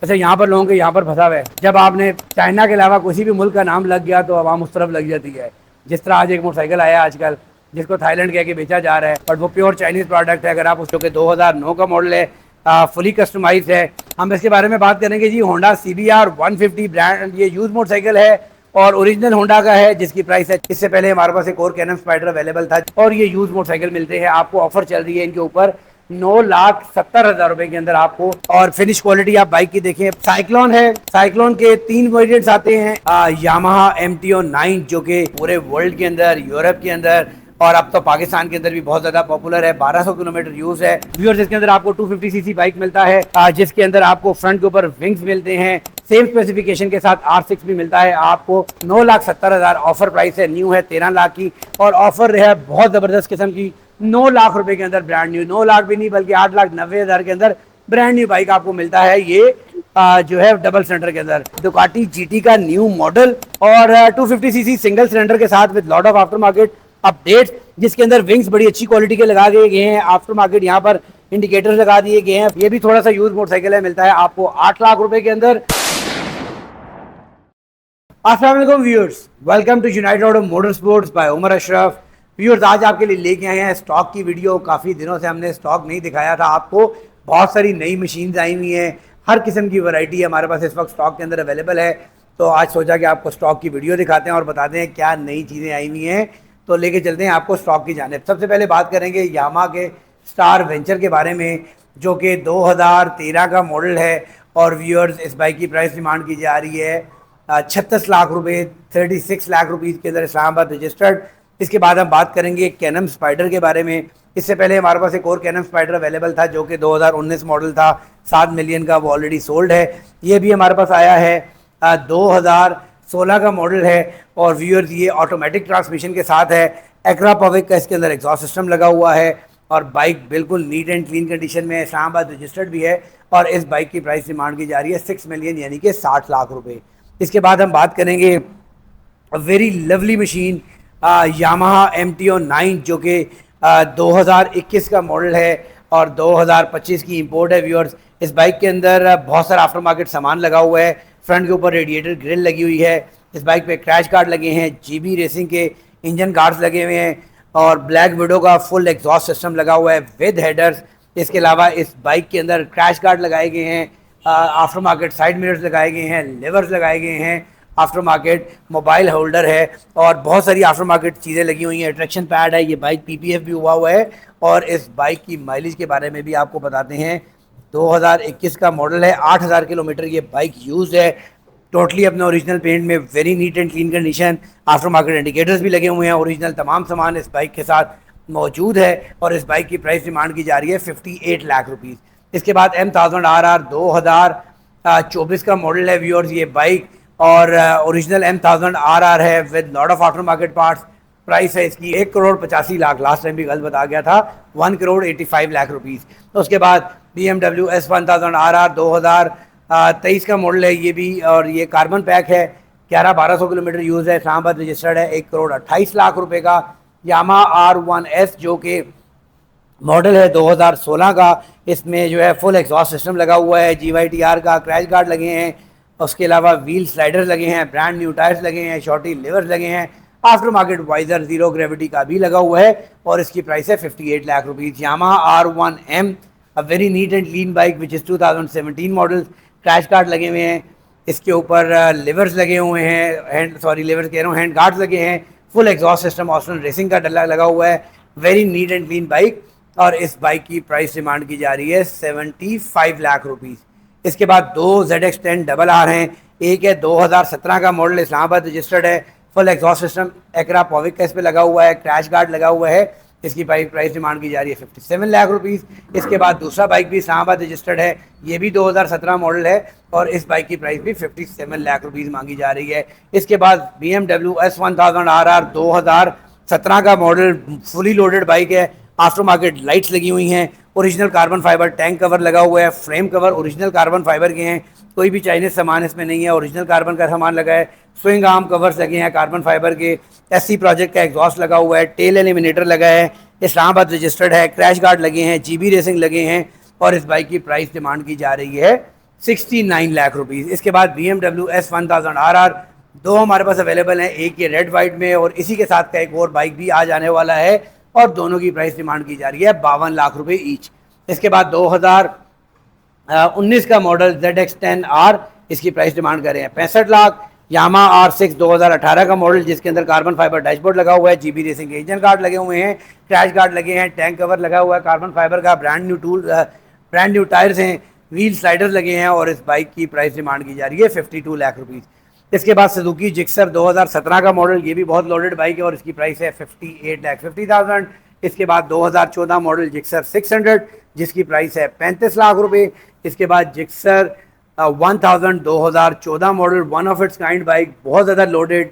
अच्छा, यहाँ पर लोगों के यहाँ पर फंसा हुआ है। जब आपने चाइना के अलावा किसी भी मुल्क का नाम लग गया तो आवाम उस तरफ लग जाती है। जिस तरह आज एक मोटरसाइकिल आया आजकल जिसको थाईलैंड कह के बेचा जा रहा है, बट वो प्योर चाइनीज प्रोडक्ट है। अगर आप उसको के 2009 का मॉडल है, फुली कस्टमाइज है। हम इसके बारे में बात करेंगे जी। होंडा CBR 150 ब्रांड, ये यूज मोटरसाइकिल है और ओरिजिनल होंडा का है, जिसकी प्राइस है। इससे पहले हमारे पास एक और कैनन स्पाइडर अवेलेबल था और ये यूज मोटरसाइकिल मिलते हैं आपको। ऑफर चल रही है इनके ऊपर 9,70,000 रुपए के अंदर आपको। और फिनिश क्वालिटी आप बाइक की देखें। साइक्लोन है, साइक्लोन के 3 वेरिएंट्स आते हैं। यामाहा MTO 9 जो कि पूरे वर्ल्ड के अंदर, यूरोप के अंदर और अब तो पाकिस्तान के अंदर भी बहुत ज्यादा पॉपुलर है। 1200 किलोमीटर यूज है व्यूअर्स। इसके अंदर आपको 250cc बाइक मिलता है, जिसके अंदर आपको फ्रंट के ऊपर विंग्स मिलते हैं। सेम स्पेसिफिकेशन के साथ R6 भी मिलता है आपको। 9,70,000 ऑफर प्राइस है। न्यू है 13 लाख की और ऑफर है बहुत जबरदस्त किस्म की। 9 लाख रुपए के अंदर ब्रांड न्यू, 9 लाख भी नहीं बल्कि 8,90,000 के अंदर ब्रांड न्यू बाइक आपको मिलता है। ये जो है डबल सिलेंडर के अंदर दुकाटी GT का न्यू मॉडल और 250cc सिंगल सिलेंडर के साथ with lot of after market updates, जिसके अंदर विंग्स बड़ी अच्छी क्वालिटी के लगा दिए गए हैं। आफ्टर मार्केट यहाँ पर इंडिकेटर्स लगा दिए गए हैं। ये भी थोड़ा सा यूज मोटरसाइकिल है, मिलता है आपको 8 लाख रुपए के अंदर। अस्सलाम वालेकुम viewers, welcome to United Auto Motorsports by Umar Ashraf. Viewers, आज आपके लिए लेके आए हैं स्टॉक की वीडियो। काफ़ी दिनों से हमने स्टॉक नहीं दिखाया था आपको। बहुत सारी नई मशीन्स आई हुई हैं, हर किस्म की वैरायटी हमारे पास इस वक्त स्टॉक के अंदर अवेलेबल है। तो आज सोचा कि आपको स्टॉक की वीडियो दिखाते हैं और बताते हैं क्या नई चीज़ें आई हुई हैं। तो लेके चलते हैं आपको स्टॉक की जानिब। सबसे पहले बात करेंगे यामाहा के स्टार वेंचर के बारे में, जो कि 2013 का मॉडल है। और व्यूअर्स, इस बाइक की प्राइस डिमांड की जा रही है 36 लाख रुपए, 36 लाख रुपीज़ के अंदर इस्लामाबाद रजिस्टर्ड। इसके बाद हम बात करेंगे कैनन स्पाइडर के बारे में। इससे पहले हमारे पास एक और कैनन स्पाइडर अवेलेबल था जो कि 2019 मॉडल था, 7 मिलियन का, वो ऑलरेडी सोल्ड है। ये भी हमारे पास आया है 2016 का मॉडल है। और व्यूअर्स, ये ऑटोमेटिक ट्रांसमिशन के साथ है। एक्रा पविक का इसके अंदर एग्जॉस्ट सिस्टम लगा हुआ है और बाइक बिल्कुल नीट एंड क्लीन कंडीशन में है। इस्लामाबाद रजिस्टर्ड भी है और इस बाइक की प्राइस डिमांड की जा रही है 6 मिलियन यानी कि 60 लाख रुपए। इसके बाद हम बात करेंगे very lovely machine Yamaha MTO 9 जो कि 2021 का मॉडल है और 2025 की इंपोर्ट है। व्यूअर्स, इस बाइक के अंदर बहुत सारा आफ्टर मार्केट सामान लगा हुआ है। फ्रंट के ऊपर रेडिएटर ग्रिल लगी हुई है। इस बाइक पे क्रैश गार्ड लगे हैं, GB रेसिंग के इंजन गार्ड्स लगे हुए हैं और ब्लैक विडो का फुल एग्जॉस्ट सिस्टम लगा हुआ है विद हेडर्स। इसके अलावा इस बाइक के अंदर क्रैश गार्ड लगाए गए हैं, आफ्टर मार्केट साइड मिरर्स लगाए गए हैं, लेवर्स लगाए गए हैं, आफ्टर मार्केट मोबाइल होल्डर है और बहुत सारी आफ्टर मार्केट चीज़ें लगी हुई हैं। ट्रैक्शन पैड है, ये बाइक PPF भी हुआ है। और इस बाइक की माइलेज के बारे में भी आपको बताते हैं। 2021 का मॉडल है, 8,000 किलोमीटर ये बाइक यूज है। टोटली अपने ओरिजिनल पेंट में, very neat and clean condition. After market indicators भी लगे हुए हैं। ओरिजिनल तमाम सामान इस बाइक के साथ मौजूद है और इस बाइक की प्राइस डिमांड की जा रही है 58 लाख रुपीज़। इसके बाद M1000 RR 2024 का मॉडल है व्यूअर्स ये बाइक और ओरिजिनल M1000 RR है with lot of after market parts. Price है इसकी 1,85,00,000, लास्ट टाइम भी गलत बता गया था, 1,85,00,000 रुपीज़। तो उसके बाद BMW S1000 RR 2023 का मॉडल है ये भी और ये कार्बन पैक है। 11-1200 किलोमीटर यूज़ है, इस्लामाबाद रजिस्टर्ड है। 1,28,00,000 रुपये का यामाहा R1S जो कि मॉडल है 2016 का। इसमें जो है फुल एग्जॉस्ट सिस्टम लगा हुआ है, GYTR का क्रैश गार्ड लगे हैं। उसके अलावा व्हील स्लाइडर्स लगे हैं, ब्रांड न्यू टायर्स लगे हैं, शॉर्टी लिवर्स लगे हैं, after market visor zero gravity का भी लगा हुआ है और इसकी प्राइस है 58 lakh rupees. Yamaha R1M, a very neat and clean bike which is 2017 model. Crash guard लगे हुए हैं, इसके ऊपर लिवर्स लगे हुए हैं, लिवर्स कह रहा हूँ, हैंड गार्ड्स लगे हैं। Full exhaust system Austin racing का डला लगा हुआ है। Very neat and clean bike और इस बाइक की प्राइस डिमांड की जा रही है 75 लाख रुपीज़। इसके बाद 2 ZX10 डबल R हैं। एक है 2017 का मॉडल, इस्लामाबाद रजिस्टर्ड है। फुल एग्जॉस्ट सिस्टम एक्रा पॉविक का इस पर लगा हुआ है, क्रैश गार्ड लगा हुआ है। इसकी प्राइस डिमांड की जा रही है 57 लाख रुपीज़। इसके बाद दूसरा बाइक भी इस्लामाबाद रजिस्टर्ड है, ये भी 2017 मॉडल है और इस बाइक की प्राइस भी 57 लाख रुपीज़ मांगी जा रही है। इसके बाद BMW S1000 RR 2017 का मॉडल, फुली लोडेड बाइक है। आफ्टर मार्केट लाइट्स लगी हुई हैं, original carbon fibre tank cover लगा हुआ है, frame cover original carbon fibre के हैं, कोई भी चाइनीज सामान इसमें नहीं है, ओरिजिनल कार्बन का सामान लगा है। स्विंग आर्म कवर्स लगे हैं कार्बन फाइबर के, SC प्रोजेक्ट का एग्जॉस्ट लगा हुआ है, टेल एलिमिनेटर लगा है, इस्लामाबाद रजिस्टर्ड है, क्रैश गार्ड लगे हैं, GB रेसिंग लगे हैं और इस बाइक की प्राइस डिमांड की जा रही है 69 लाख रुपीज़। इसके बाद BMW S1000RR, दो हमारे पास अवेलेबल हैं, एक ये रेड वाइट में और इसी के साथ का एक और बाइक भी आज आने वाला है और दोनों की प्राइस डिमांड की जा रही है 52 लाख रुपए ईच। इसके बाद 2019 का मॉडल ZX10R, इसकी प्राइस डिमांड कर रहे हैं 65 लाख। यामा R6 2018 का मॉडल जिसके अंदर कार्बन फाइबर डैशबोर्ड लगा हुआ है, GB रेसिंग के इंजन गार्ड लगे हुए हैं, क्रैश गार्ड लगे हैं, टैंक कवर लगा हुआ है कार्बन फाइबर का, ब्रांड न्यू टायर्स हैं, व्हील स्लाइडर्स लगे हैं और इस बाइक की प्राइस डिमांड की जा रही है 52 लाख रुपीज़। इसके बाद सुजुकी जिक्सर 2017 का मॉडल, ये भी बहुत लोडेड बाइक है और इसकी प्राइस है 58,50,000। इसके बाद 2014 मॉडल जिक्सर 600 जिसकी प्राइस है 35 लाख रुपए। इसके बाद Gixxer 1000 2014 model, one of its kind bike, बहुत ज़्यादा लोडेड,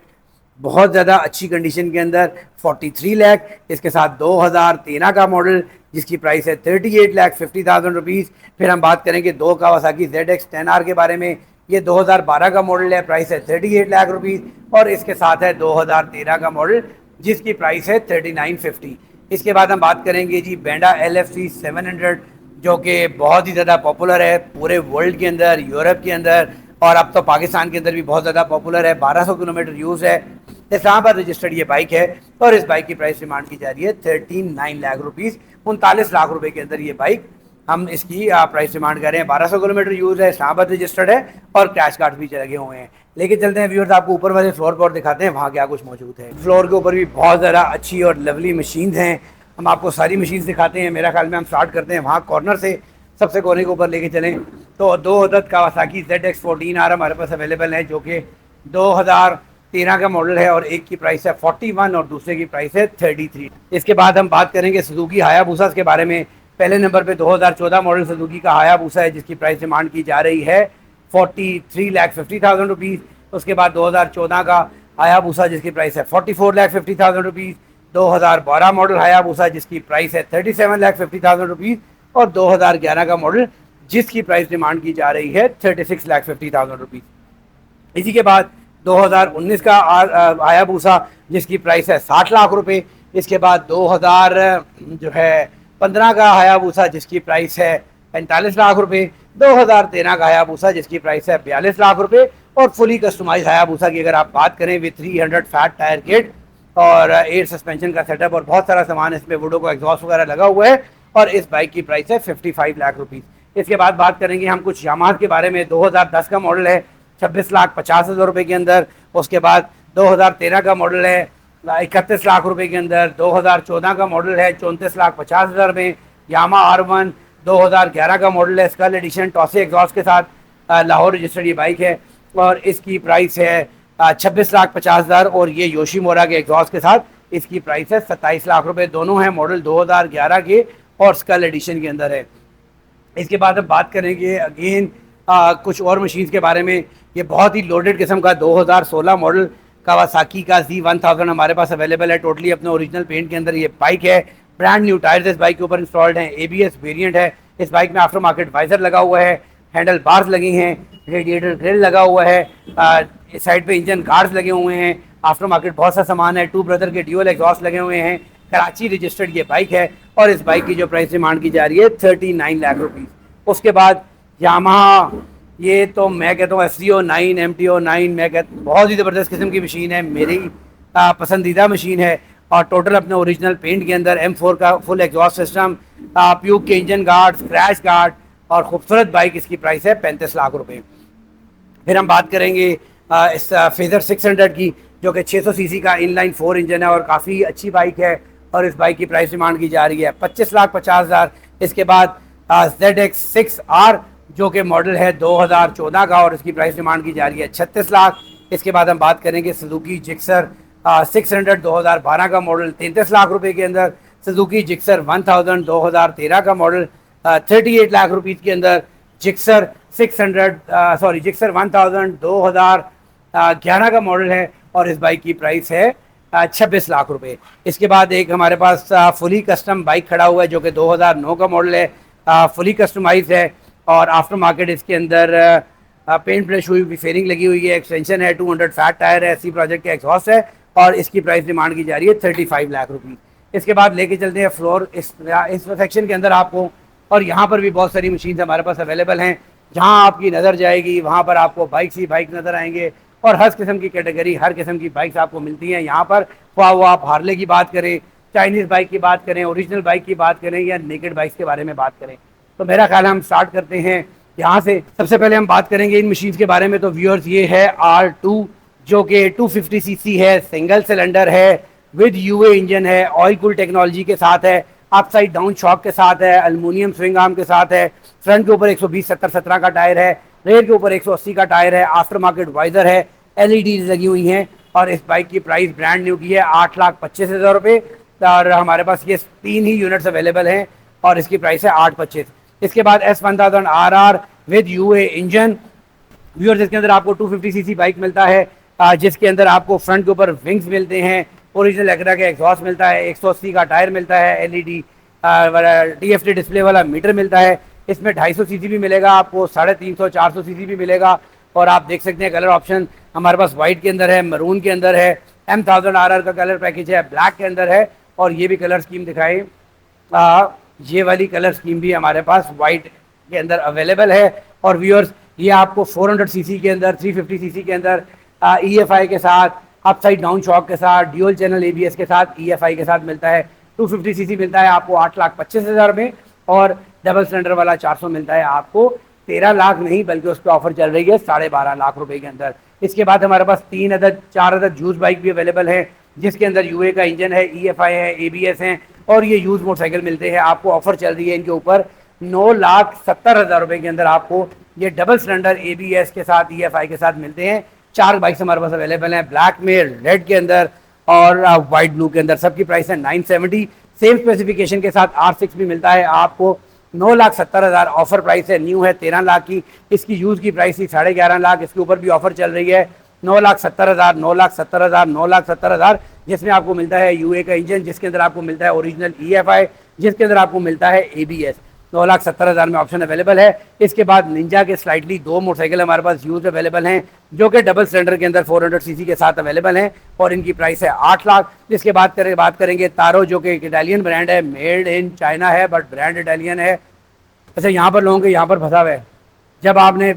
बहुत ज़्यादा अच्छी कंडीशन के अंदर, 43 लाख। इसके साथ 2013 का मॉडल जिसकी प्राइस है 38,50,000 रुपीज़। फिर हम बात करेंगे दो कावासाकी ZX10R के बारे में, ये 2012 का मॉडल है, प्राइस है 38 लाख रुपीज़ और इसके साथ है 2013 का मॉडल जिसकी प्राइस है 3950। इसके बाद हम बात करेंगे जी बेंडा LFC 700 जो कि बहुत ही ज़्यादा पॉपुलर है पूरे वर्ल्ड के अंदर, यूरोप के अंदर और अब तो पाकिस्तान के अंदर भी बहुत ज़्यादा पॉपुलर है। 1200 किलोमीटर यूज़ है, इस्लामाबाद रजिस्टर्ड ये बाइक है और इस बाइक की प्राइस डिमांड की जा रही है 39 लाख रुपीज़, 39 लाख रुपए के अंदर ये बाइक हम इसकी प्राइस डिमांड कर रहे हैं। 1200 किलोमीटर यूज़ है, इस्लामाबाद रजिस्टर्ड है और क्रैश कार्ड भी लगे हुए हैं। लेकिन चलते हैं व्यूअर्स, आपको ऊपर वाले फ्लोर पर दिखाते हैं वहाँ क्या कुछ मौजूद है। फ्लोर के ऊपर भी बहुत ज़्यादा अच्छी और लवली मशीन्स हैं, हम आपको सारी मशीन्स दिखाते हैं। मेरा ख्याल में हम स्टार्ट करते हैं वहाँ कॉर्नर से, सबसे कोने के ऊपर लेके चलें तो दो अदद कावासाकी ZX14R हमारे पास अवेलेबल है जो कि 2013 का मॉडल है और एक की प्राइस है 41 और दूसरे की प्राइस है 33। इसके बाद हम बात करेंगे सुजुकी हायाबुसा के बारे में। पहले नंबर पे 2014 मॉडल सुजुकी का हायाबुसा है जिसकी प्राइस डिमांड की जा रही है 43,50,000 रुपीज़। उसके बाद 2014 का हायाबुसा जिसकी प्राइस है 44,50,000 रुपीज़। 2012 मॉडल हायाबुसा जिसकी प्राइस है 37,50,000 रुपीज़ और 2011 का मॉडल जिसकी प्राइस डिमांड की जा रही है 36,50,000 रुपीज़। इसी के बाद 2019 का हायाबुसा जिसकी प्राइस है 60 लाख रुपए। इसके बाद 2015 का हायाबुसा जिसकी प्राइस है 45 लाख रुपए। 2013 का हायाबुसा जिसकी प्राइस है 42 लाख रुपए और फुली कस्टमाइज हायाबुसा की अगर आप बात करें विद 300 फैट टायर किट और एयर सस्पेंशन का सेटअप और बहुत सारा सामान इसमें, वुडो का एग्जॉस्ट वगैरह लगा हुआ है और इस बाइक की प्राइस है 55 लाख रुपीज़। इसके बाद बात करेंगे हम कुछ यामाहा के बारे में। 2010 का मॉडल है 26,50,000 रुपये के अंदर। उसके बाद 2013 का मॉडल है 31 लाख रुपए के अंदर। 2014 का मॉडल है 34,50,000 में। यामाहा R1 2011 का मॉडल है, स्कल एडिशन टॉसी एग्जॉस्ट के साथ, लाहौर रजिस्टर्ड ये बाइक है और इसकी प्राइस है 26,50,000 और ये योशीमोरा के एग्जॉस्ट के साथ इसकी प्राइस है 27 लाख रुपए। दोनों हैं मॉडल 2011 के और स्कल एडिशन के अंदर है। इसके बाद हम बात करेंगे अगेन कुछ और मशीन्स के बारे में। ये बहुत ही लोडेड किस्म का 2016 मॉडल कावासाकी का Z1000 हमारे पास अवेलेबल है, टोटली अपने ओरिजिनल पेंट के अंदर ये बाइक है। ब्रांड न्यू टायर्स इस बाइक के ऊपर इंस्टॉल्ड हैं, ABS वेरिएंट है। इस बाइक में आफ्टर मार्केट वाइजर लगा हुआ है, हैंडल बार्स लगी हैं, रेडिएटर ग्रिल लगा हुआ है, साइड पे इंजन गार्ड्स लगे हुए हैं, आफ्टर मार्केट बहुत सा सामान है, टू ब्रदर के ड्यूअल एग्जॉस्ट लगे हुए हैं। कराची रजिस्टर्ड ये बाइक है और इस बाइक की जो प्राइस डिमांड की जा रही है 39 लाख रुपीज़। उसके बाद यामाहा, ये तो मैं कहता हूँ FCO9 MTO9 मैं कहता बहुत ही ज़बरदस्त किस्म की मशीन है, मेरी पसंदीदा मशीन है और टोटल अपने ओरिजिनल पेंट के अंदर M4 का फुल एग्जॉस्ट सिस्टम, प्यूक के इंजन गार्ड, क्रैश गार्ड और खूबसूरत बाइक। इसकी प्राइस है 35 लाख रुपए। फिर हम बात करेंगे इस फेज़र 600 की जो कि 600 सीसी का इनलाइन 4 इंजन है और काफ़ी अच्छी बाइक है और इस बाइक की प्राइस डिमांड की जा रही है 25,50,000। इसके बाद ZX6R जो कि मॉडल है 2014 का और इसकी प्राइस डिमांड की जा रही है 36 लाख। इसके बाद हम बात करेंगे सुजुकी जिक्सर 600 2012 का मॉडल 33 लाख रुपए के अंदर। सुजुकी जिक्सर 1000 2013 का मॉडल 38 लाख रुपीज़ के अंदर। जिक्सर 1000 2011 का मॉडल है और इस बाइक की प्राइस है 26 लाख रुपए। इसके बाद एक हमारे पास फुली कस्टम बाइक खड़ा हुआ है जो कि 2009 का मॉडल है, फुली कस्टमाइज है और आफ्टर मार्केट इसके अंदर पेंट ब्रश हुई हुई फेयरिंग लगी हुई है, एक्सटेंशन है, 200 फैट टायर है, SC प्रोजेक्ट के एग्जॉस्ट है और इसकी प्राइस डिमांड की जा रही है 35 लाख रुपीज़। इसके बाद लेके चलते हैं फ्लोर इस सेक्शन के अंदर आपको, और यहाँ पर भी बहुत सारी मशीन हमारे पास अवेलेबल हैं जहां आपकी नज़र जाएगी वहां पर आपको बाइक्स ही बाइक नज़र आएंगे और हर किस्म की कैटेगरी, हर किस्म की बाइक्स आपको मिलती हैं यहाँ पर। वो आप हार्ले की बात करें, चाइनीज़ बाइक की बात करें, ओरिजिनल बाइक की बात करें या नेकेड बाइक्स के बारे में बात करें, तो मेरा ख्याल है हम स्टार्ट करते हैं यहाँ से। सबसे पहले हम बात करेंगे इन मशीन्स के बारे में। तो व्यूअर्स, ये है R2 जो कि 250 सीसी है, सिंगल सिलेंडर है, विद यूए इंजन है, ऑयल कूल टेक्नोलॉजी के साथ है, अपसाइड डाउन शॉक के साथ है, एल्युमिनियम स्विंग आर्म के साथ है, फ्रंट के ऊपर 120/70/17 का टायर है, रेयर के ऊपर 180 का टायर है, आफ्टर मार्केट वाइजर है, एलईडी लगी हुई हैं और इस बाइक की प्राइस ब्रांड न्यू की है 8,25,000 रुपये। और हमारे पास ये 3 ही यूनिट्स अवेलेबल हैं और इसकी प्राइस है 8,25,000। इसके बाद S1000RR with UA engine viewer, जिसके अंदर आपको 250 सीसी बाइक मिलता है, जिसके अंदर आपको फ्रंट के ऊपर विंग्स मिलते हैं, ओरिजिनल एक्रा का एग्जॉस्ट मिलता है, 180 का टायर मिलता है, एलईडी TFT डिस्प्ले वाला मीटर मिलता है। इसमें 250 सीसी भी मिलेगा आपको, 350 400 सीसी भी मिलेगा। और आप देख सकते हैं कलर ऑप्शन हमारे पास वाइट के अंदर है, मरून के अंदर है, M1000RR का कलर पैकेज है, ब्लैक के अंदर है। और ये भी कलर स्कीम दिखाई, ये वाली कलर स्कीम भी हमारे पास वाइट के अंदर अवेलेबल है। और व्यूअर्स, ये आपको 400 सीसी के अंदर, 350 सीसी के अंदर EFI के साथ, अपसाइड डाउन शॉक के साथ, ड्यूल चैनल ABS के साथ, EFI के साथ मिलता है। 250 सीसी मिलता है आपको 8,25,000 में और डबल सिलेंडर वाला 400 मिलता है आपको 13 लाख नहीं, बल्कि उस पर ऑफर चल रही है 12.5 लाख रुपए के अंदर। इसके बाद हमारे पास 4 अदद जूस बाइक भी अवेलेबल है, जिसके अंदर यूए का इंजन है, EFI है, ABS है और ये यूज मोटरसाइकिल मिलते हैं। आपको ऑफर चल रही है इनके ऊपर 9,70,000 रुपए के अंदर आपको ये डबल सिलेंडर ABS के साथ, EFI के साथ मिलते हैं। 4 बाइक्स हमारे पास अवेलेबल हैं, ब्लैक में, रेड के अंदर और वाइट ब्लू के अंदर। सबकी प्राइस है 970। सेम स्पेसिफिकेशन के साथ R6 भी मिलता है आपको 9,70,000 ऑफर प्राइस है, न्यू है 13 लाख की। इसकी यूज़ की प्राइस थी 11.5 लाख, इसके ऊपर भी ऑफर चल रही है 9,70,000, 9,70,000, 9,70,000, जिसमें आपको मिलता है यूए का इंजन, जिसके अंदर आपको मिलता है ओरिजिनल EFI, जिसके अंदर आपको मिलता है ABS। 9,70,000 में ऑप्शन अवेलेबल है। इसके बाद निंजा के स्लाइटली 2 मोटरसाइकिल हमारे पास यूज अवेलेबल हैं, जो कि डबल सिलेंडर के अंदर 400 सीसी के साथ अवेलेबल हैं और इनकी प्राइस है 8 लाख। इसके बाद बात करेंगे तारो, जो कि एक इटालियन ब्रांड है, मेड इन चाइना है बट ब्रांड इटालियन है। अच्छा, यहाँ पर लोगों के यहाँ पर फंसा हुआ है, जब आपने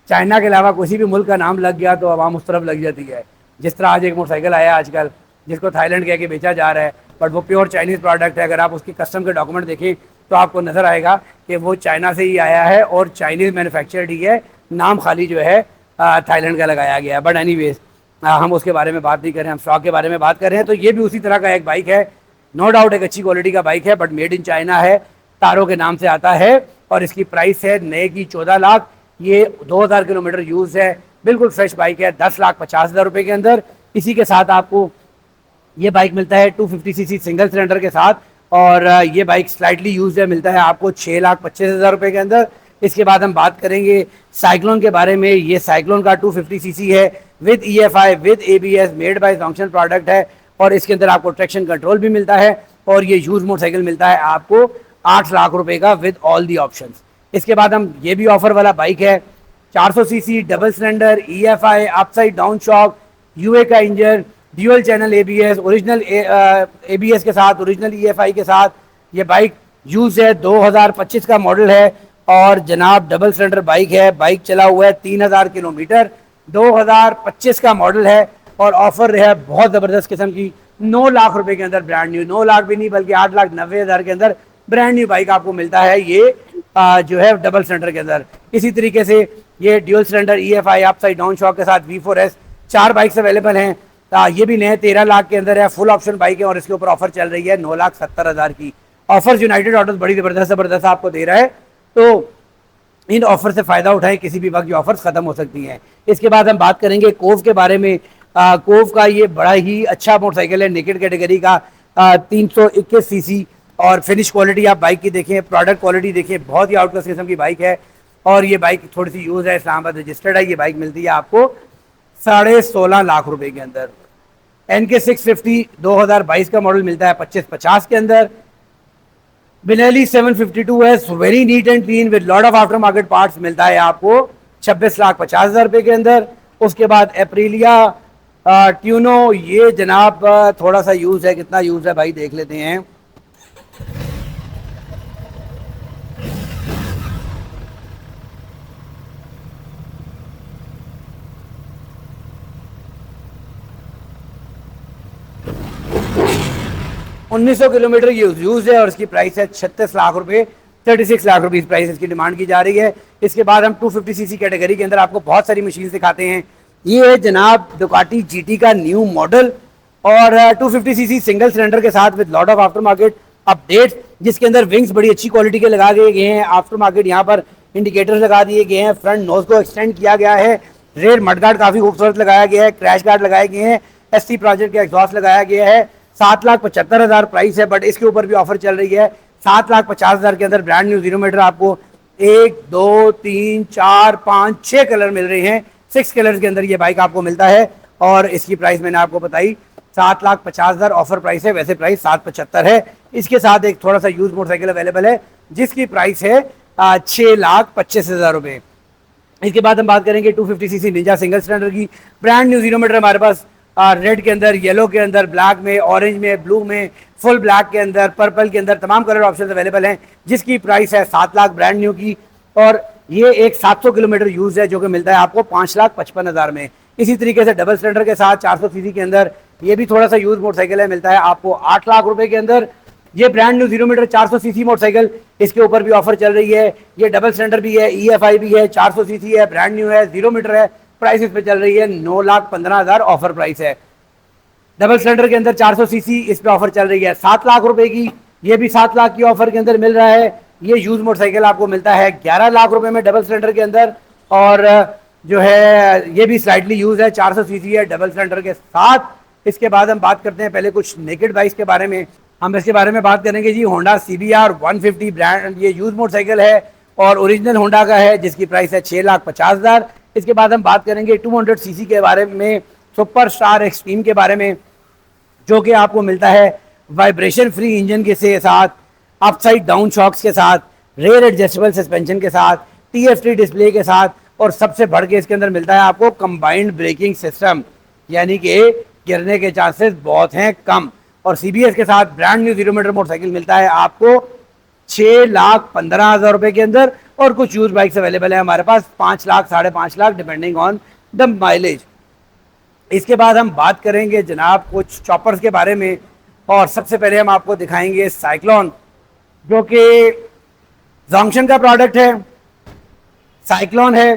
चाइना के अलावा किसी भी मुल्क का नाम लग गया तो आवाम उस तरफ लग जाती है। जिस तरह आज एक मोटरसाइकिल आया आजकल जिसको थाईलैंड कह के बेचा जा रहा है, बट वो प्योर चाइनीज़ प्रोडक्ट है। अगर आप उसकी कस्टम के डॉक्यूमेंट देखें तो आपको नज़र आएगा कि वो चाइना से ही आया है और चाइनीज़ मैन्युफैक्चर्ड ही है, नाम खाली जो है थाईलैंड का लगाया गया है। बट एनीवेज, हम उसके बारे में बात नहीं कर रहे हैं, हम स्टॉक के बारे में बात कर रहे हैं। तो ये भी उसी तरह का एक बाइक है, नो डाउट एक अच्छी क्वालिटी का बाइक है, बट मेड इन चाइना है, तारो के नाम से आता है और इसकी प्राइस है नए की 14 लाख। ये 2000 किलोमीटर यूज़ है, बिल्कुल फ्रेश बाइक है, 10,50,000 रुपये के अंदर। इसी के साथ आपको ये बाइक मिलता है 250 सीसी सिंगल सिलेंडर के साथ और ये बाइक स्लाइटली यूज है, मिलता है आपको 6,25,000 रुपये के अंदर। इसके बाद हम बात करेंगे साइक्लोन के बारे में। ये साइक्लोन का 250 सीसी है, with EFI, with ABS, made by Johnson product है और इसके अंदर आपको ट्रैक्शन कंट्रोल भी मिलता है और ये यूज मोटरसाइकिल मिलता है आपको 8 लाख रुपए का विद ऑल दी ऑप्शंस। इसके बाद हम ये भी ऑफर वाला बाइक है, 400 CC double cylinder, EFI, upside down shock, यूए का engine, dual channel ABS, original ABS के साथ, ओरिजिनल EFI के साथ। ये बाइक यूज है, 2025 का मॉडल है और जनाब डबल सिलेंडर बाइक है। बाइक चला हुआ है 3,000 किलोमीटर, 2025 का मॉडल है और ऑफर है बहुत ज़बरदस्त किस्म की 9 लाख रुपए के अंदर ब्रांड न्यू, 9 लाख भी नहीं बल्कि 8,90,000 के अंदर ब्रांड न्यू बाइक आपको मिलता है ये जो है डबल सिलेंडर के अंदर। इसी तरीके से ये dual cylinder EFI, upside down shock के साथ V4S 4 बाइक्स अवेलेबल हैं। ये भी नए 13 लाख के अंदर है, फुल ऑप्शन बाइक है और इसके ऊपर ऑफर चल रही है 9,70,000 की। ऑफर यूनाइटेड ऑटोज बड़ी ज़बरदस्त आपको दे रहा है, तो इन ऑफर से फ़ायदा उठाएं, किसी भी वक्त ये ऑफर्स ख़त्म हो सकती हैं। इसके बाद हम बात करेंगे कोव के बारे में। कोव का ये बड़ा ही अच्छा मोटरसाइकिल है, नेकेड कैटेगरी का, 321 सीसी और फिनिश क्वालिटी आप बाइक की देखें, प्रोडक्ट क्वालिटी देखें, बहुत ही आउटक्लास किस्म की बाइक है और ये बाइक थोड़ी सी यूज़ है, इस्लामाबाद रजिस्टर्ड है। ये बाइक मिलती है आपको 16.5 लाख रुपए के अंदर। NK 650 2022 का मॉडल मिलता है 2550 के अंदर। Benelli 752S very neat and clean with lot of after market parts मिलता है आपको 26,50,000 रुपए के अंदर। उसके बाद एप्रिलिया ट्यूनो, ये जनाब थोड़ा सा यूज़ है, कितना यूज़ है भाई देख लेते हैं। 1900 किलोमीटर यूज है और इसकी प्राइस है 36 लाख रुपए, 36 लाख रुपीस प्राइस इसकी डिमांड की जा रही है। इसके बाद हम 250 सीसी कैटेगरी के अंदर आपको बहुत सारी मशीन दिखाते हैं। ये है जनाब डुकाटी जीटी का न्यू मॉडल और 250 सीसी सिंगल सिलेंडर के साथ with lot of after market updates, जिसके अंदर विंग्स बड़ी अच्छी क्वालिटी के लगा दिए गए हैं। आफ्टर मार्केट यहाँ पर इंडिकेटर्स लगा दिए गए हैं, फ्रंट नोज को एक्सटेंड किया गया है, रेयर मडगार्ड काफी खूबसूरत लगाया गया है, क्रैश गार्ड लगाए गए हैं, एससी प्रोजेक्ट का एग्जॉस्ट लगाया गया है। 7,75,000 प्राइस है, बट इसके ऊपर भी ऑफर चल रही है। 7,50,000 के अंदर ब्रांड न्यू 0 मीटर आपको 1 2 3 4 5 6 कलर मिल रहे हैं। 6 कलर के अंदर ये बाइक आपको मिलता है और इसकी प्राइस मैंने आपको बताई 7,50,000 ऑफर प्राइस है, वैसे प्राइस 7,75,000 है। इसके साथ एक थोड़ा सा यूज मोटरसाइकिल अवेलेबल है जिसकी प्राइस है 6,25,000 रुपए। इसके बाद हम बात करेंगे 250 सीसी निंजा सिंगल सिलेंडर की। ब्रांड न्यू 0 मीटर हमारे पास रेड के अंदर, येलो के अंदर, ब्लैक में, ऑरेंज में, ब्लू में, फुल ब्लैक के अंदर, पर्पल के अंदर तमाम कलर ऑप्शन अवेलेबल हैं, जिसकी प्राइस है 7 लाख ब्रांड न्यू की। और ये एक 700 किलोमीटर यूज है जो कि मिलता है आपको 5,55,000 में। इसी तरीके से डबल सिलेंडर के साथ 400 सीसी के अंदर ये भी थोड़ा सा यूज मोटरसाइकिल है, मिलता है आपको 8 लाख रुपए के अंदर। ये brand new 0 meter 400 CC motorcycle, इसके ऊपर भी ऑफर चल रही है। ये डबल सिलेंडर भी है, EFI भी है, 400 सीसी है, ब्रांड न्यू है, 0 मीटर है, प्राइस इस पे चल रही है 9,15,000 ऑफर प्राइस है। डबल सिलेंडर के अंदर 400 सीसी इस पे ऑफर चल रही है 7 लाख रुपए की। ये भी 7 लाख की ऑफर के अंदर मिल रहा है। ये यूज मोटरसाइकिल आपको मिलता है 11 लाख रुपए में डबल सिलेंडर के अंदर और जो है ये भी स्लाइटली यूज है, 400 सीसी है डबल सिलेंडर के साथ। इसके बाद हम बात करते हैं पहले कुछ नेकेड बाइक्स के बारे में। हम इसके बारे में बात करेंगे जी। होंडा CBR 150 ब्रांड, ये यूज मोटरसाइकिल है और ओरिजिनल होंडा का है, जिसकी प्राइस है 6,50,000। इसके बाद हम बात करेंगे 200 सीसी के बारे में, सुपर स्टार एक्सट्रीम के बारे में, जो कि आपको मिलता है वाइब्रेशन फ्री इंजन के साथ, अपसाइड डाउन शॉक्स के साथ, रेयर एडजस्टेबल सस्पेंशन के साथ, TFT डिस्प्ले के साथ और सबसे बढ़ के इसके अंदर मिलता है आपको कंबाइंड ब्रेकिंग सिस्टम, यानी कि गिरने के चांसेस बहुत हैं कम। और CBS के साथ ब्रांड न्यू 0 मीटर मोटरसाइकिल मिलता है आपको 6,15,000 रुपए के अंदर और कुछ यूज बाइक्स अवेलेबल है हमारे पास 5 lakh 5.5 lakh depending on the mileage. इसके बाद हम बात करेंगे जनाब कुछ चॉपर्स के बारे में और सबसे पहले हम आपको दिखाएंगे साइक्लोन, जो कि जॉन्क्शन का प्रोडक्ट है। साइक्लोन है,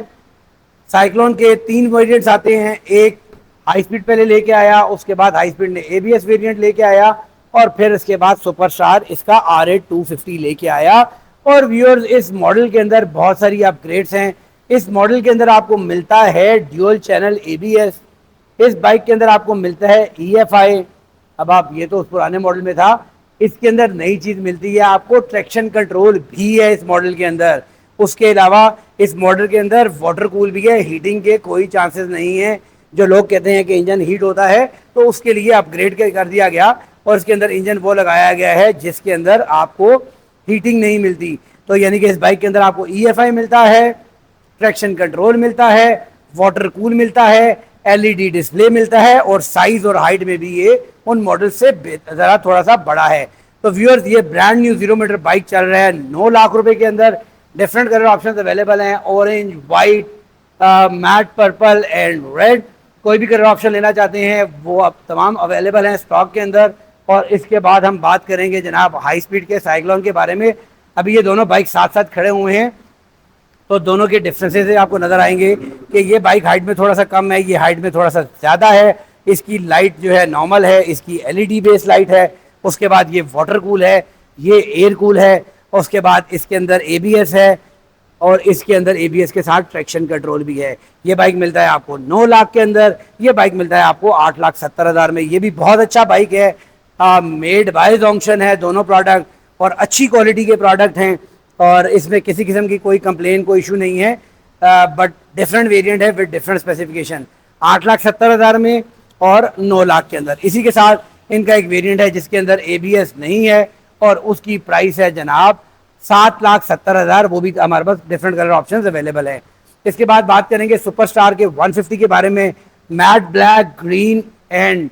साइक्लोन के 3 वेरिएंट्स आते हैं। एक हाई स्पीड पहले लेके आया, उसके बाद हाई स्पीड ने ABS वेरिएंट लेके आया और फिर इसके बाद सुपर स्टार इसका R8 250 लेके आया। और व्यूअर्स इस मॉडल के अंदर बहुत सारी अपग्रेड्स हैं। इस मॉडल के अंदर आपको मिलता है ड्यूअल चैनल ABS, इस बाइक के अंदर आपको मिलता है EFI। अब आप ये तो उस पुराने मॉडल में था, इसके अंदर नई चीज मिलती है आपको ट्रैक्शन कंट्रोल भी है इस मॉडल के अंदर। उसके अलावा इस मॉडल के अंदर वाटर कूल भी है, हीटिंग के कोई चांसेस नहीं है। जो लोग कहते हैं कि इंजन हीट होता है तो उसके लिए अपग्रेड कर दिया गया और इसके अंदर इंजन वो लगाया गया है जिसके अंदर आपको हीटिंग नहीं मिलती। तो यानी कि इस बाइक के अंदर आपको EFI मिलता है, ट्रैक्शन कंट्रोल मिलता है, वाटर कूल मिलता है, LED डिस्प्ले मिलता है और साइज और हाइट में भी ये उन मॉडल से जरा थोड़ा सा बड़ा है। तो व्यूअर्स ये ब्रांड न्यू 0 मीटर बाइक चल रहा है 9 लाख रुपए के अंदर। डिफरेंट कलर ऑप्शंस अवेलेबल हैं, orange, white, matte purple and red. कोई भी कलर ऑप्शन लेना चाहते हैं वो अब तमाम अवेलेबल हैं स्टॉक के अंदर। और इसके बाद हम बात करेंगे जनाब हाई स्पीड के साइक्लोन के बारे में। अभी ये दोनों बाइक साथ साथ खड़े हुए हैं तो दोनों के डिफरेंसेस आपको नजर आएंगे कि ये बाइक हाइट में थोड़ा सा कम है, ये हाइट में थोड़ा सा ज़्यादा है। इसकी लाइट जो है नॉर्मल है, इसकी LED बेस लाइट है। उसके बाद ये वाटर कूल है, ये एयर कूल है। उसके बाद इसके अंदर ABS है और इसके अंदर ABS के साथ ट्रैक्शन कंट्रोल भी है। ये बाइक मिलता है आपको 9 लाख के अंदर, ये बाइक मिलता है आपको 8,70,000 में। ये भी बहुत अच्छा बाइक है, मेड बाय जॉन्क्शन है दोनों प्रोडक्ट और अच्छी क्वालिटी के प्रोडक्ट हैं और इसमें किसी किस्म की कोई कंप्लेन कोई इशू नहीं है। बट डिफरेंट वेरिएंट है विद डिफरेंट स्पेसिफिकेशन, 8,70,000 में और 9 लाख के अंदर। इसी के साथ इनका एक वेरिएंट है जिसके अंदर ABS नहीं है और उसकी प्राइस है जनाब 7,70,000। वो भी हमारे पास डिफरेंट कलर ऑप्शंस अवेलेबल है। इसके बाद बात करेंगे सुपर स्टार के 150 के बारे में। Matte black, green and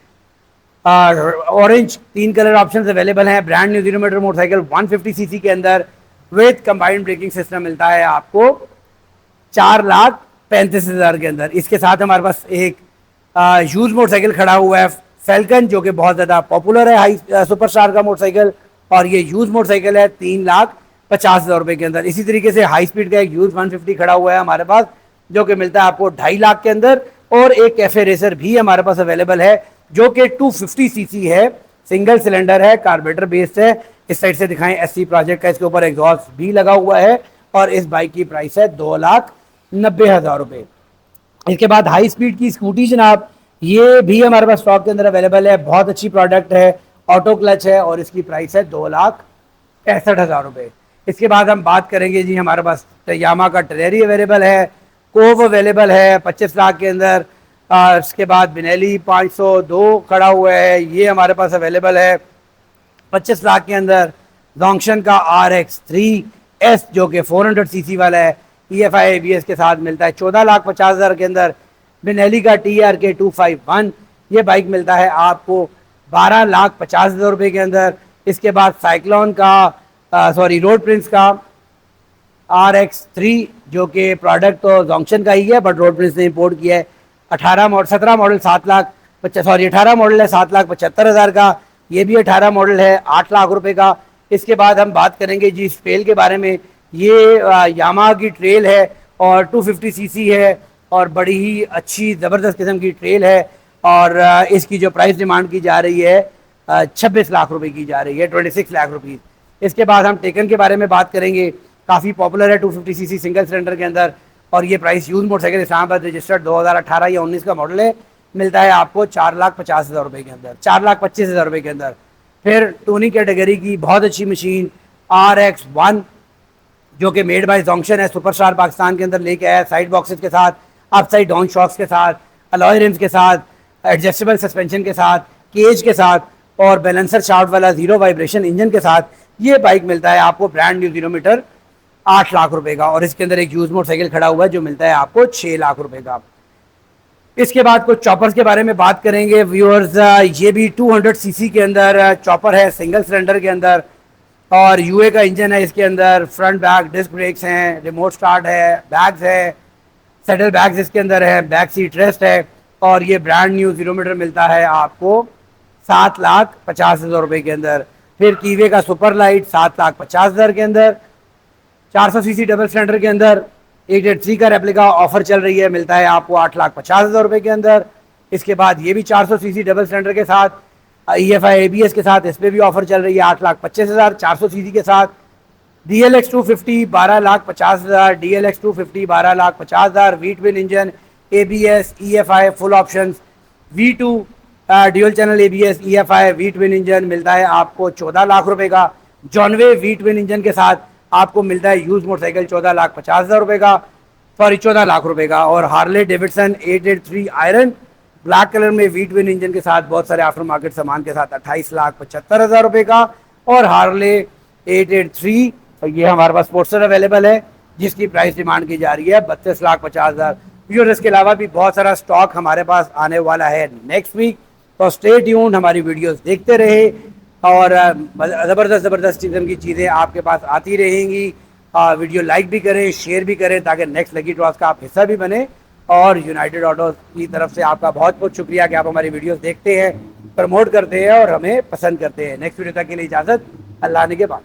orange 3 colour options available हैं। Brand new 0 metre motorcycle 150 CC के अंदर विद कंबाइंड ब्रेकिंग सिस्टम मिलता है आपको 4,35,000 के अंदर। इसके साथ हमारे पास एक यूज मोटरसाइकिल खड़ा हुआ है फैल्कन जो कि बहुत ज़्यादा पॉपुलर है हाई सुपरस्टार का मोटरसाइकिल, और ये यूज मोटरसाइकिल है 3,50,000 रुपए के अंदर। इसी तरीके से हाई स्पीड का एक यूज 150 खड़ा हुआ है हमारे पास, जो कि मिलता है आपको 2.5 लाख के अंदर। और एक कैफे रेसर भी हमारे पास अवेलेबल है जो कि 250 सीसी है, सिंगल सिलेंडर है, कार्बोरेटर बेस्ड है। इस साइड से दिखाएं एससी प्रोजेक्ट का, इसके ऊपर एग्जॉस्ट भी लगा हुआ है, और इस बाइक की प्राइस है 2,90,000 रुपए। इसके बाद हाई स्पीड की स्कूटी जनाब, ये भी हमारे पास स्टॉक के अंदर अवेलेबल है, बहुत अच्छी प्रोडक्ट है, ऑटो क्लच है, और इसकी प्राइस है 2,65,000 रुपए। इसके बाद हम बात करेंगे जी, हमारे पास यामा का टेरेरी अवेलेबल है, कोव अवेलेबल है 25 लाख के अंदर। इसके बाद बिनेली 502 खड़ा हुआ है, ये हमारे पास अवेलेबल है 25 लाख के अंदर। जोंक्शन का RX3S जो कि 400 सीसी वाला है, EFI ABS के साथ मिलता है 14,50,000 के अंदर। बिनेली का TRK 251, ये बाइक मिलता है आपको 12,50,000 रुपये के अंदर। इसके बाद साइक्लोन का रोड प्रिंस का RX3 जो कि प्रोडक्ट तो जोंक्शन का ही है, बट रोड प्रिंस ने इंपोर्ट किया है, 17 मॉडल 18 मॉडल है 7,75,000 का, ये भी 18 मॉडल है 8 लाख रुपए का। इसके बाद हम बात करेंगे जी इस ट्रेल के बारे में, ये यामा की ट्रेल है और 250 सीसी है, और बड़ी ही अच्छी ज़बरदस्त किस्म की ट्रेल है, और इसकी जो प्राइस डिमांड की जा रही है 26 लाख रुपए की जा रही है, 26 लाख रुपीज़। इसके बाद हम टेकन के बारे में बात करेंगे, काफ़ी पॉपुलर है 250 सीसी सिंगल सिलेंडर के अंदर, और ये price use motorcycle Islamabad registered 2018 या 19 का मॉडल है, मिलता है आपको 4,50,000 रुपये के अंदर, 4,25,000 रुपये के अंदर। फिर टोनी कैटेगरी की बहुत अच्छी मशीन RX1 जो कि मेड बाय जोंक्शन है, सुपरस्टार पाकिस्तान के अंदर लेके आया, साइड बॉक्सेस के साथ, अपसाइड डाउन शॉक्स के साथ, अलॉय रिम्स के साथ, एडजस्टेबल सस्पेंशन के साथ, केज के साथ, और बैलेंसर शाफ्ट वाला जीरो वाइब्रेशन इंजन के साथ। ये बाइक मिलता है आपको ब्रांड न्यू किलोमीटर 8 लाख रुपए का, और इसके अंदर एक यूज मोटरसाइकिल खड़ा हुआ है जो मिलता है आपको 6 लाख रुपए का। इसके बाद कुछ चॉपर्स के बारे में बात करेंगे व्यूअर्स, ये भी 200 सीसी के अंदर चॉपर है, सिंगल सिलेंडर के अंदर, और यूए का इंजन है इसके अंदर, फ्रंट बैक डिस्क ब्रेक्स हैं, रिमोट स्टार्ट है, बैग्स है, सेटल बैग्स इसके अंदर है, बैक सीट रेस्ट है, और ये ब्रांड न्यू किलोमीटर मिलता है आपको 7,50,000 रुपये के अंदर। फिर कीवे का सुपर लाइट 7,50,000 के अंदर, 400 सीसी डबल सिलेंडर के अंदर 883 का रेप्लिका ऑफर चल रही है, मिलता है आपको 8,50,000 रुपये के अंदर। इसके बाद ये भी 400 सीसी डबल सिलेंडर के साथ EFI ABS के साथ, इस पर भी ऑफर चल रही है 8,25,000 400 सीसी के साथ। DLX 250 12,50,000, DLX 250 12,50,000, V twin engine, ABS EFI full option, V2 dual channel ABS EFI V twin engine मिलता है आपको 14 लाख रुपए का। जॉनवे वी ट्विन इंजन के साथ आपको मिलता है यूज मोटरसाइकिल 14,50,000 रुपए का, 14 लाख रुपए का। और Harley Davidson 883 iron black colour में वी ट्विन इंजन के साथ बहुत सारे आफ्टर मार्केट सामान के साथ 28,75,000 रुपए का। और हार्ले 883 ये हमारे पास स्पोर्ट्सर अवेलेबल है जिसकी प्राइस डिमांड की जा रही है 32,50,000। और इसके अलावा भी बहुत सारा स्टॉक हमारे पास आने वाला है नेक्स्ट वीक, तो स्टे ट्यून्ड, हमारी वीडियोस देखते रहे, और ज़बरदस्त किस्म की चीज़ें आपके पास आती रहेंगी। वीडियो लाइक भी करें, शेयर भी करें, ताकि नेक्स्ट लकी ड्रॉस का आप हिस्सा भी बने। और यूनाइटेड ऑटो की तरफ से आपका बहुत बहुत शुक्रिया कि आप हमारी वीडियोस देखते हैं, प्रमोट करते हैं और हमें पसंद करते हैं। नेक्स्ट वीडियो तक के लिए इजाज़त, अल्लाह ने के बाद।